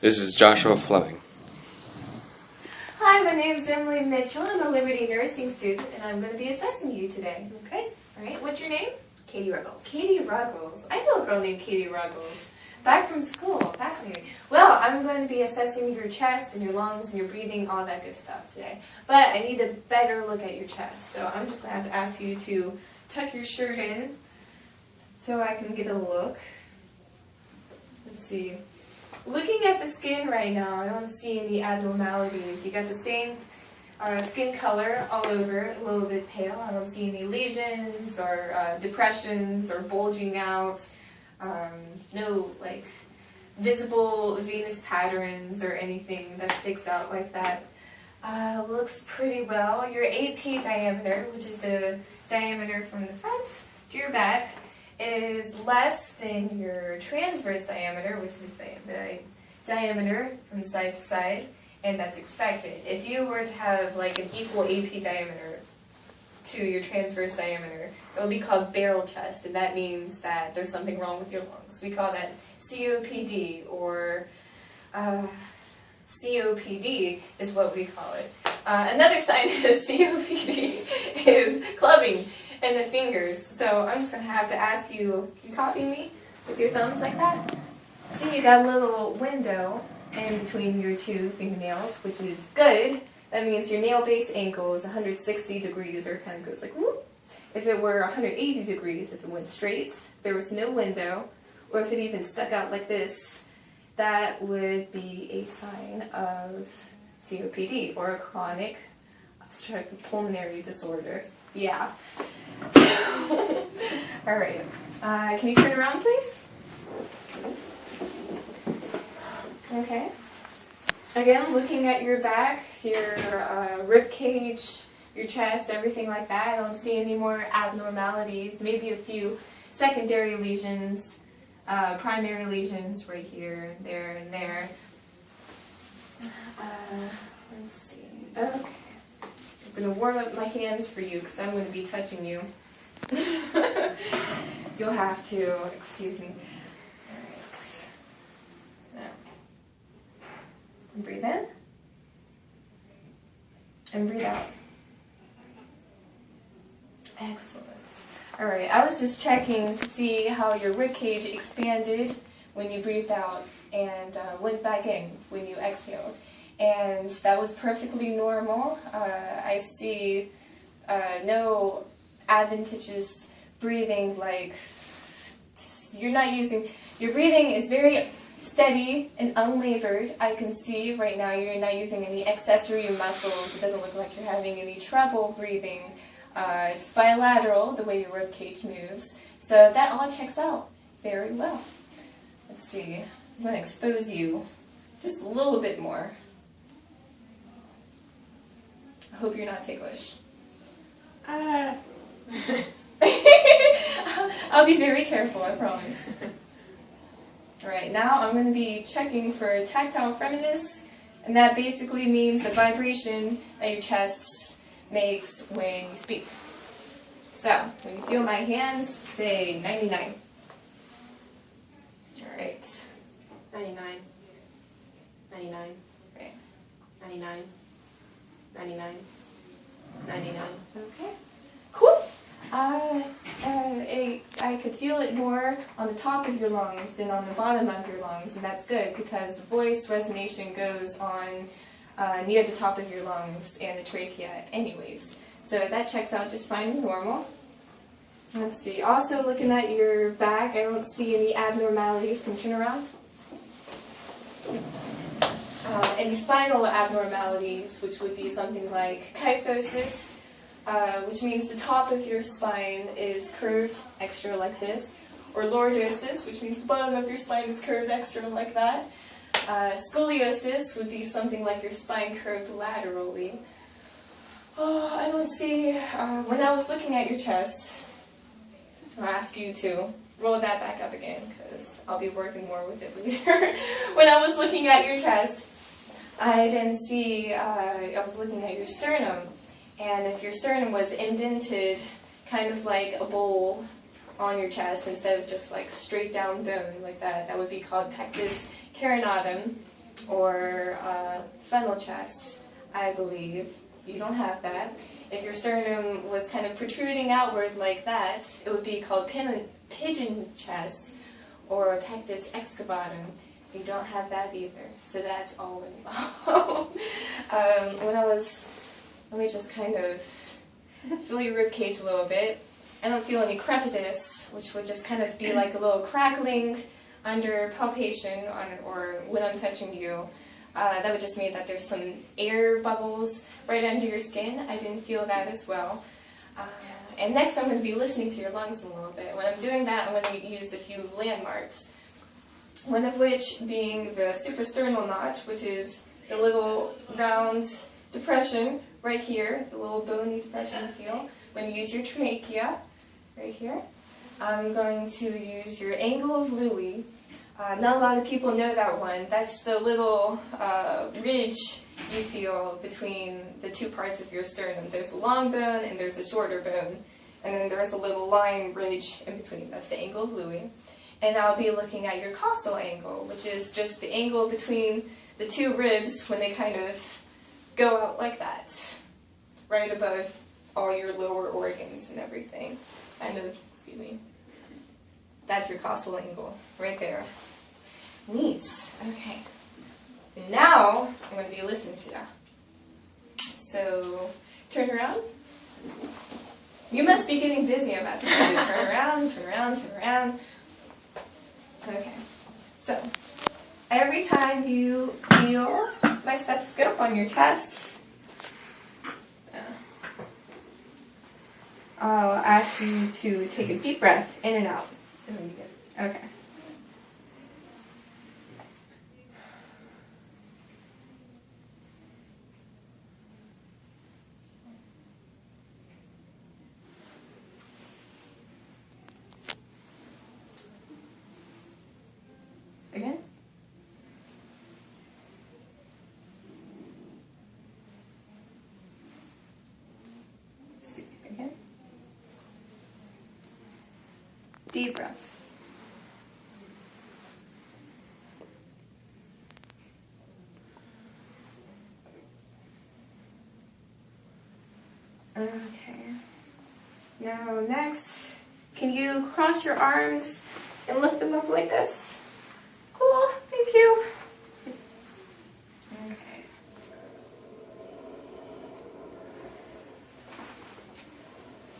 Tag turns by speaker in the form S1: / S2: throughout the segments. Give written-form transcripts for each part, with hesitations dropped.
S1: This is Joshua Fleming.
S2: Hi, my name is Emily Mitchell. I'm a Liberty Nursing student, and I'm going to be assessing you today.
S3: Okay.
S2: All right, what's your name?
S3: Katie Ruggles.
S2: Katie Ruggles. I know a girl named Katie Ruggles. Back from school. Fascinating. Well, I'm going to be assessing your chest and your lungs and your breathing, all that good stuff today. But I need a better look at your chest, so I'm just going to have to ask you to tuck your shirt in so I can get a look. Let's see. Looking at the skin right now, I don't see any abnormalities. You got the same skin color all over, a little bit pale. I don't see any lesions or depressions or bulging out. No like visible venous patterns or anything that sticks out like that. Looks pretty well. Your AP diameter, which is the diameter from the front to your back, is less than your transverse diameter, which is the diameter from side to side, and that's expected. If you were to have like an equal AP diameter to your transverse diameter, it would be called barrel chest, and that means that there's something wrong with your lungs. We call that COPD, or COPD is what we call it. Another sign of COPD is clubbing in the fingers. So I'm just going to have to ask you, can you copy me with your thumbs like that? See, you got a little window in between your two fingernails, which is good. That means your nail base angle is 160 degrees, or it kind of goes like whoop. If it were 180 degrees, if it went straight, there was no window, or if it even stuck out like this, that would be a sign of COPD, or a chronic obstructive pulmonary disorder. Yeah. So, alright. Can you turn around, please? Okay. Again, looking at your back, your rib cage, your chest, everything like that, I don't see any more abnormalities. Maybe a few secondary lesions, primary lesions right here, there, and there. Let's see. Okay. I'm going to warm up my hands for you because I'm going to be touching you. You'll have to, excuse me. Alright. Now, breathe in. And breathe out. Excellent. Alright, I was just checking to see how your ribcage expanded when you breathed out and went back in when you exhaled. And that was perfectly normal. I see no adventitious breathing, like you're not using, your breathing is very steady and unlabored. I can see right now you're not using any accessory muscles. It doesn't look like you're having any trouble breathing. It's bilateral, the way your ribcage moves. So that all checks out very well. Let's see, I'm going to expose you just a little bit more. I hope you're not ticklish. I'll be very careful, I promise. Alright, now I'm going to be checking for tactile firmness, and that basically means the vibration that your chest makes when you speak. So, when you feel my hands, say 99. Alright.
S3: 99. 99.
S2: Right.
S3: 99. 99. 99.
S2: Okay. Cool. I could feel it more on the top of your lungs than on the bottom of your lungs, and that's good because the voice resonation goes on near the top of your lungs and the trachea anyways. So that checks out just fine and normal. Let's see. Also looking at your back, I don't see any abnormalities. Can you turn around? Any spinal abnormalities, which would be something like kyphosis, which means the top of your spine is curved extra like this, or lordosis, which means the bottom of your spine is curved extra like that. Scoliosis would be something like your spine curved laterally. Oh, I don't see, when I was looking at your chest, I'll ask you to roll that back up again, because I'll be working more with it later. When I was looking at your chest, I didn't see, I was looking at your sternum, and if your sternum was indented, kind of like a bowl on your chest, instead of just like straight down bone like that, that would be called pectus carinatum. or funnel chest, I believe. You don't have that. If your sternum was kind of protruding outward like that, it would be called pigeon chest or pectus excavatum. You don't have that either, so that's all involved. Let me just kind of feel your rib cage a little bit. I don't feel any crepitus, which would just kind of be like a little crackling under palpation or when I'm touching you. That would just mean that there's some air bubbles right under your skin. I didn't feel that as well. And next I'm going to be listening to your lungs a little bit. When I'm doing that, I'm going to use a few landmarks. One of which being the suprasternal notch, which is the little round depression right here, the little bony depression you feel when you use your trachea, right here. I'm going to use your angle of Louis. Not a lot of people know that one. That's the little ridge you feel between the two parts of your sternum. There's a long bone and there's a shorter bone. And then there's a little line ridge in between. That's the angle of Louis. And I'll be looking at your costal angle, which is just the angle between the two ribs when they kind of go out like that. Right above all your lower organs and everything. Excuse me. That's your costal angle, right there. Neat. Okay. Now, I'm going to be listening to you. So, turn around. You must be getting dizzy. I'm asking you to turn around, turn around, turn around. Okay. So, every time you feel my stethoscope on your chest, I'll ask you to take a deep breath in and out. Okay. Again. See, again. Deep breaths. Okay. Now next, can you cross your arms and lift them up like this? Cool, thank you. Okay.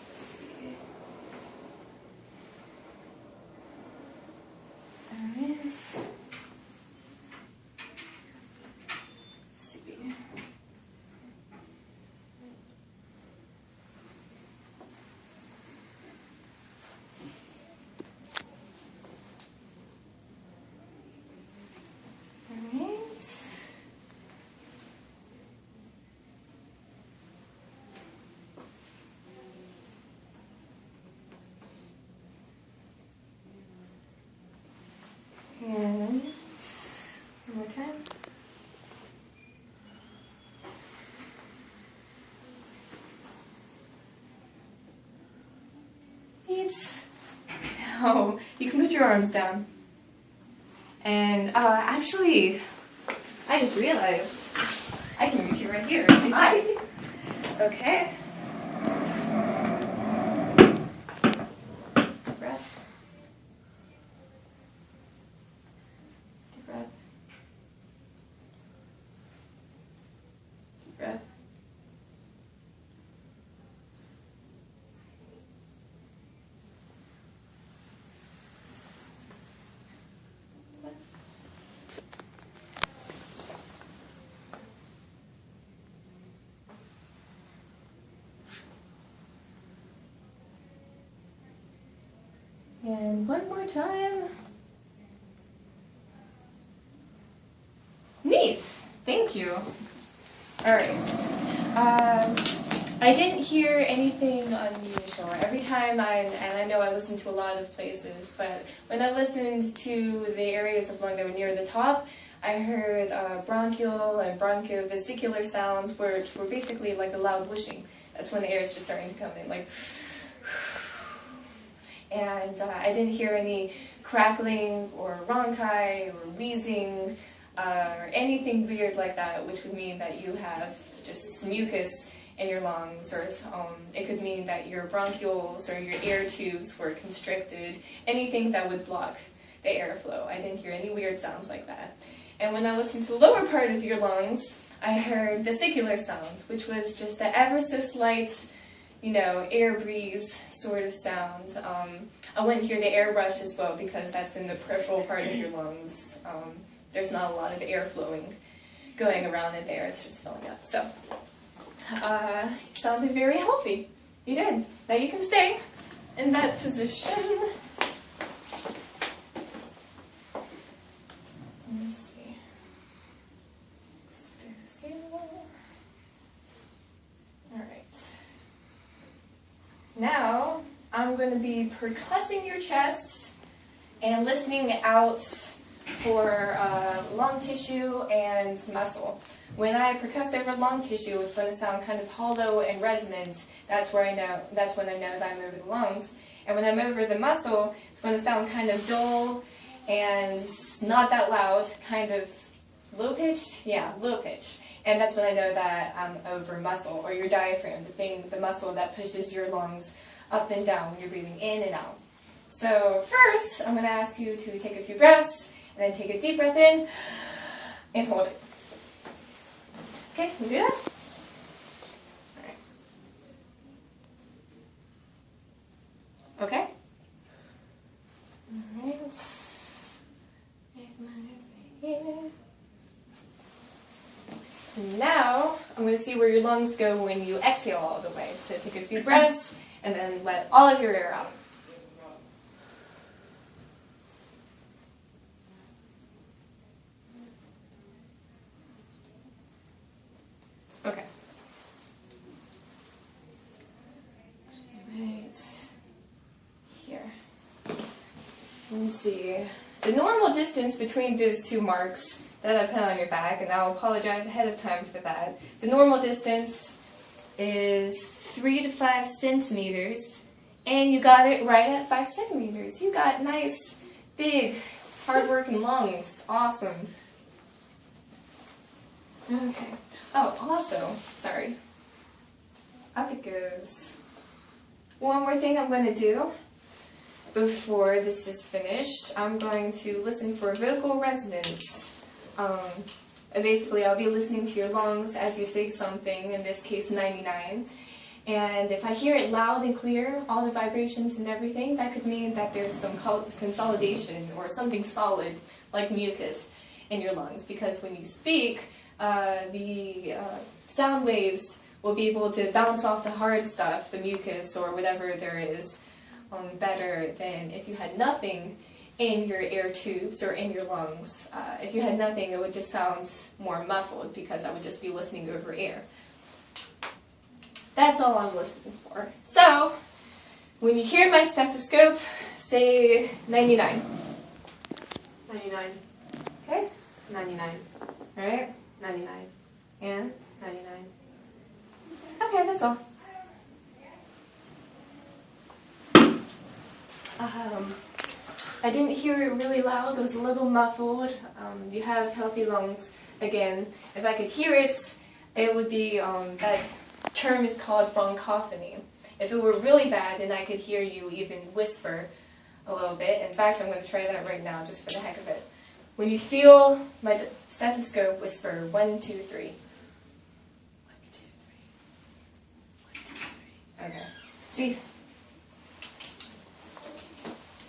S2: Let's see. Alright. Let's see. And one more time. Now you can put your arms down. And actually, I just realized I can reach you right here. Hi. Okay. Deep breath. Deep breath. Deep breath. And one more time. Neat. Thank you. Alright. I didn't hear anything unusual. Every time and I know I listen to a lot of places, but when I listened to the areas of lung that were near the top, I heard bronchial and bronchiovesicular sounds, which were basically like a loud whooshing. That's when the air is just starting to come in, like. And I didn't hear any crackling or rhonchi or wheezing. or anything weird like that, which would mean that you have just mucus in your lungs, or it could mean that your bronchioles or your air tubes were constricted, anything that would block the airflow. I didn't hear any weird sounds like that. And when I listened to the lower part of your lungs, I heard vesicular sounds, which was just the ever so slight, air breeze sort of sound. I wouldn't hear the air rush as well because that's in the peripheral part of your lungs. There's not a lot of air flowing, going around in there, it's just filling up. So, you sounded very healthy. You did. Now you can stay in that position. Let's see. Expose you. Alright. Now, I'm going to be percussing your chest and listening out for lung tissue and muscle. When I percuss over lung tissue, it's going to sound kind of hollow and resonant. That's when I know that I'm over the lungs. And when I'm over the muscle, it's going to sound kind of dull and not that loud, kind of low-pitched? Yeah, low-pitched. And that's when I know that I'm over muscle, or your diaphragm, the muscle that pushes your lungs up and down when you're breathing in and out. So first, I'm going to ask you to take a few breaths, and then take a deep breath in, and hold it. Okay, can you do that? Alright. Okay? Alright. Now, I'm going to see where your lungs go when you exhale all the way. So take a few breaths, and then let all of your air out. Okay. Right here. Let's see. The normal distance between those two marks that I put on your back, and I'll apologize ahead of time for that. The normal distance is 3 to 5 centimeters, and you got it right at 5 centimeters. You got nice, big, hard-working lungs. Awesome. Okay. Oh, also, sorry. Up it goes. One more thing I'm going to do before this is finished. I'm going to listen for vocal resonance. Basically, I'll be listening to your lungs as you say something, in this case 99. And if I hear it loud and clear, all the vibrations and everything, that could mean that there's some consolidation or something solid, like mucus, in your lungs. Because when you speak, the sound waves will be able to bounce off the hard stuff, the mucus or whatever there is, better than if you had nothing in your air tubes or in your lungs. If you had nothing, it would just sound more muffled because I would just be listening over air. That's all I'm listening for. So, when you hear my stethoscope, say 99.
S3: 99.
S2: Okay?
S3: 99.
S2: Alright?
S3: 99.
S2: And?
S3: 99.
S2: Okay, that's all. I didn't hear it really loud, it was a little muffled. You have healthy lungs. Again, if I could hear it, it would be, that term is called bronchophony. If it were really bad, then I could hear you even whisper a little bit. In fact, I'm going to try that right now, just for the heck of it. When you feel my stethoscope, whisper 1, 2, 3. 1, 2, 3. 1, 2, 3. Okay. See?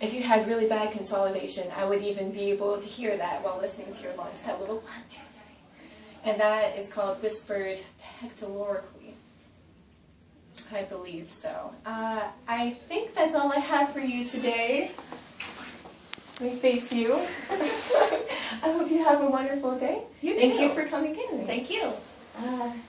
S2: If you had really bad consolidation, I would even be able to hear that while listening to your lungs, that little 1, 2, 3. And that is called whispered pectolorically. I believe so. I think that's all I have for you today. Let me face you. I hope you have a wonderful day.
S3: You too.
S2: Thank you for coming in.
S3: Thank you.